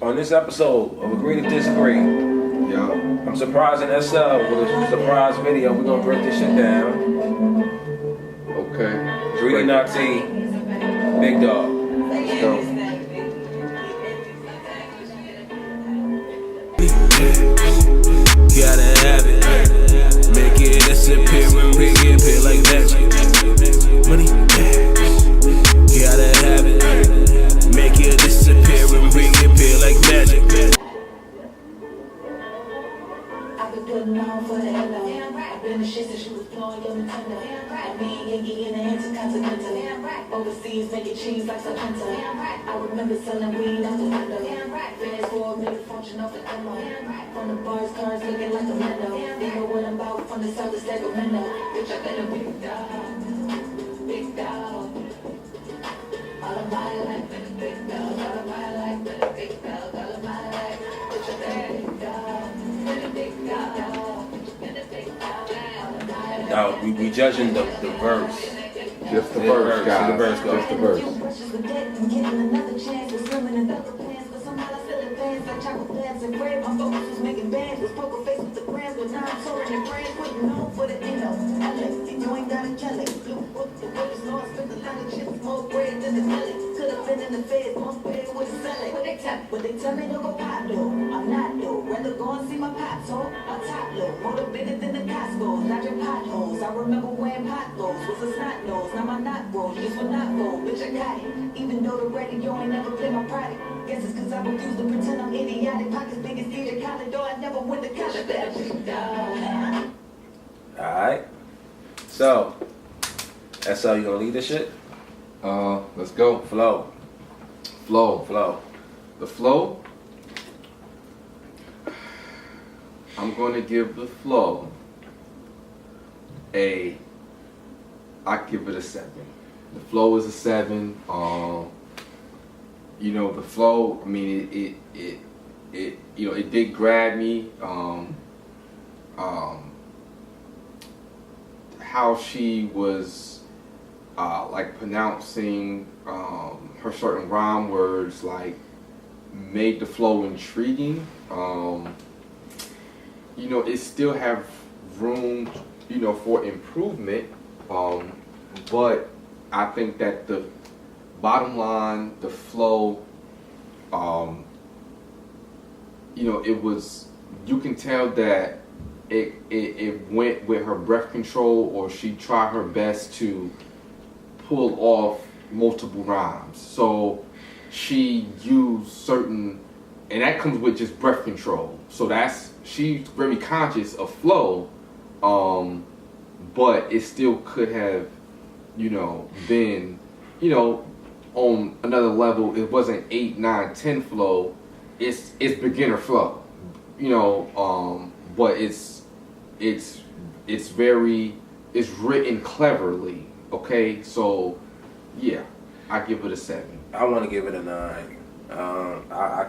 On this episode of Agree to Disagree, I'm surprising SL with a surprise video. We're gonna break this shit down. Okay. 3D Nazi, Big Dawg. Let's go. Gotta have it. Make it disappear and reappear like magic. Money, gotta have it. Make it disappear and reappear like magic. I've been putting on for the hello. I've been the shit since she was blowing your Nintendo. And me and Yankee in the intercontinental. Overseas making cheese like Serpento. I remember selling weed out the window. Fast forward, made a fortune off the demo. From the bars, cars looking like a window. They know what I'm about from the south of Sacramento. Bitch, I've been a big dog. Big dog. All of my life been a big dog. All of my life been a big dog. All of my life, bitch, I've been a big dog. Been a big dog. Been a big dog. Now we judging the verse. Just the verse, guys. The verse goes. Just the verse. My focus was making bands, was poker face with the brands, but now I'm touring and brands, putting on for the Dino. LA, you ain't got a Kelly. Blue book, the world is lost, spent a lot of chips, more bread than the belly. Could have been in the feds, most bread with a selling. What they tell me to go pop low, I'm not low. Rather go and see my pops, so I'm top low. Motivated than the Costco's, dodging potholes. I remember wearing potholes, was a snot nose. Now my knot rolls, just for not roll, bitch, I got it. Even though the radio ain't never play my product. Guess it's cause I refuse to pretend I'm idiotic. Pockets big as DJ Khaled, though I never went to college. Alright. So, SL, you gonna lead this shit? Let's go. Flow. The flow. I'm going to give the flow I give it a 7. The flow is a 7. You know, the flow, I mean, it you know, it did grab me. How she was like pronouncing her certain rhyme words, like, made the flow intriguing. You know, it still have room, you know, for improvement. But I think that the bottom line, the flow, you know, it was, you can tell that it went with her breath control, or she tried her best to pull off multiple rhymes. So she used certain, and that comes with just breath control. So she's very conscious of flow, but it still could have, you know, been, you know, on another level. It wasn't 8, 9, 10 flow. It's beginner flow, you know. But it's written cleverly. Okay, so yeah, I give it a 7. I want to give it a 9. I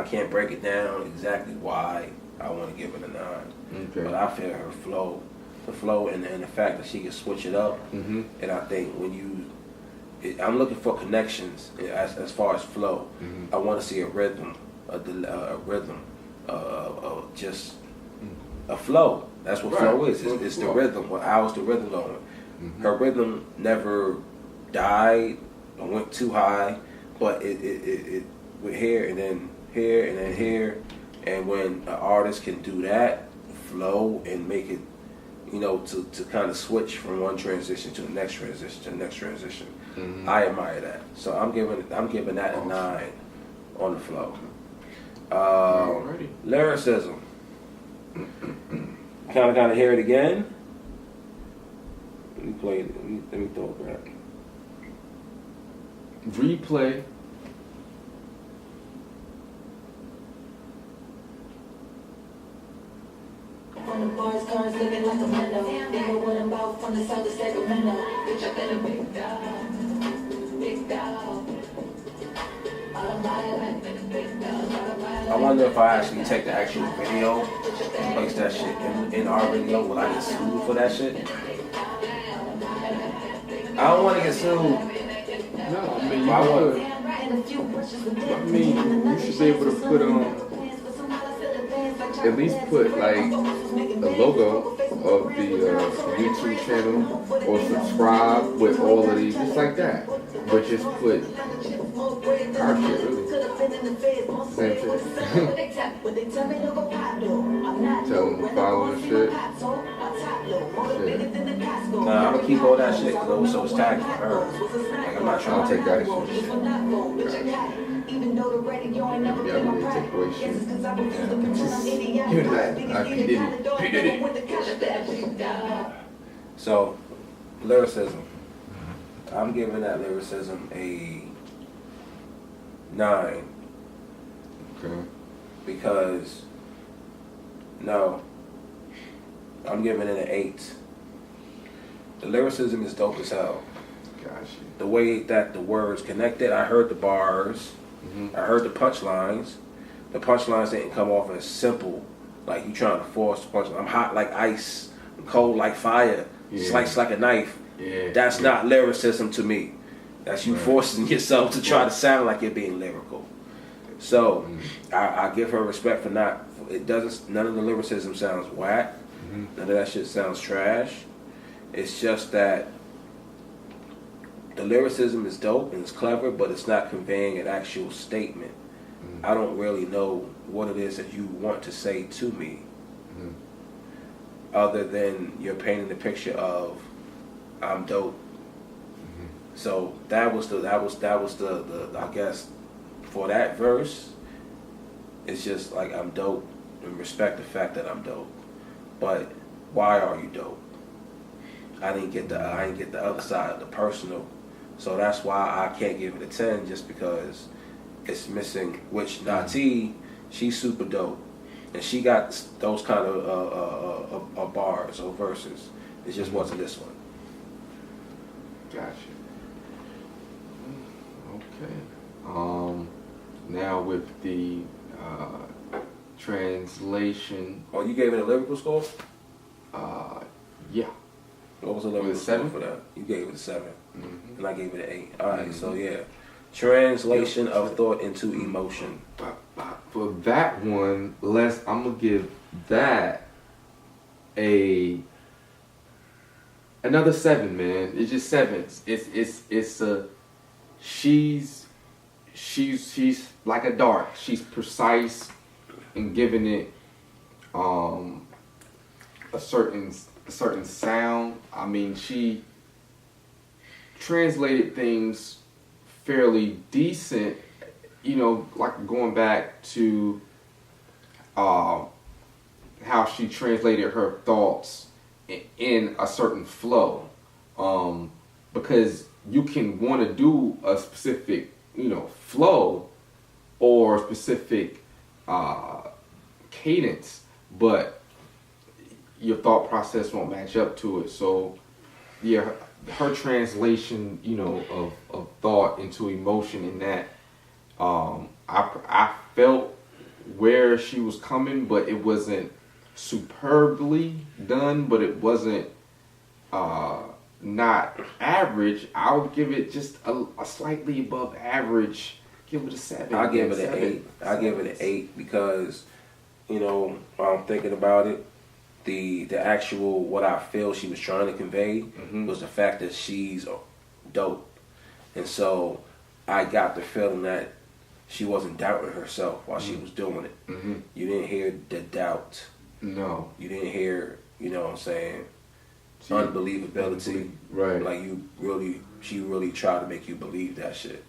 can't break it down exactly why I want to give it a 9. Okay. But I feel her flow, and the fact that she can switch it up. Mm-hmm. And I think I'm looking for connections as far as flow. Mm-hmm. I want to see a rhythm, just a flow. That's what flow is. It's the rhythm. Well, how's the rhythm going? Mm-hmm. Her rhythm never died or went too high, but it went here and then here and then here. And when an artist can do that, flow, and make it, you know, to kind of switch from one transition to the next transition to the next transition, mm-hmm. I admire that. So I'm giving that a 9 on the flow. Lyricism. Kind of hear it again. Let me play it. Let me throw it back. Replay. From the bars, cars looking like a window. They know what I'm about from the south of Sacramento. Bitch, I've been a big dog. Big dog. All of my life been a big dog. I wonder if I actually take the actual video and place that shit in our video, will I get sued for that shit? I don't want to get sued. No, I mean, Why you would? could. I mean, you should be able to put at least put like the logo of the YouTube channel or subscribe with all of these, just like that. But just put our shit, really. Same shit. Tell them to follow and shit. Nah, I'm gonna keep all that shit close so it's tagged for her. Like, I'm not trying to take that shit. Maybe I really take away shit. Give me that. P. Diddy. So, lyricism. I'm giving that lyricism a 9. Okay. Because, no, I'm giving it an 8. The lyricism is dope as hell. Gotcha. The way that the words connected, I heard the bars, I heard the punchlines. The punchlines didn't come off as simple, like you trying to force the punchline. I'm hot like ice, I'm cold like fire, slice like a knife. Yeah. That's not lyricism to me. That's you forcing yourself to try to sound like you're being lyrical. So I give her respect for not. It doesn't. None of the lyricism sounds whack. None of that shit sounds trash. It's just that the lyricism is dope and it's clever, but it's not conveying an actual statement. I don't really know what it is that you want to say to me, other than you're painting the picture of I'm dope. So that was the I guess for that verse, it's just like I'm dope and respect the fact that I'm dope. But why are you dope? I didn't get the other side of the personal. So that's why I can't give it a 10, just because it's missing, which Nati, she's super dope. And she got those kind of bars or verses. It just wasn't this one. Gotcha. Okay. Now with the translation. Oh, you gave it a lyrical score? Yeah. What was the lyrical Was it score 7? for that? You gave it a 7. And I gave it an 8. Alright, so yeah. Translation of thought into emotion. For that one, I'm gonna give that another 7, man. It's just 7. She's like a Dawg. She's precise in giving it a certain sound. I mean, she translated things fairly decent, you know, like going back to how she translated her thoughts in a certain flow, because you can want to do a specific, you know, flow or specific cadence, but your thought process won't match up to it. So yeah, her translation, you know, of thought into emotion in that, I felt where she was coming, but it wasn't superbly done, but it wasn't not average. I would give it just a slightly above average. Give it a 7. I give it an 8. I give it an 8 because, you know, while I'm thinking about it, the actual what I feel she was trying to convey was the fact that she's dope, and so I got the feeling that she wasn't doubting herself while she was doing it. You didn't hear the doubt. No. You didn't hear, you know what I'm saying, unbelievability. Right. Like she really tried to make you believe that shit.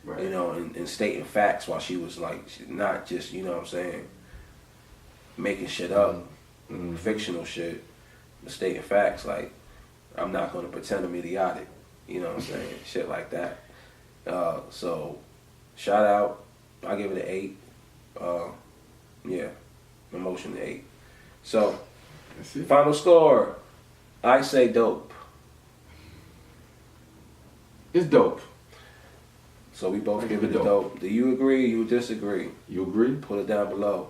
Right. You know, and stating facts while she was like, not just, you know what I'm saying, making shit up, fictional shit, but stating facts. Like, I'm not going to pretend I'm idiotic. You know what I'm saying? Shit like that. So, shout out. I give it an 8. Yeah, emotion 8. So, final score. I say dope. It's dope. So we both give it a dope. Do you agree? You disagree? You agree? Put it down below.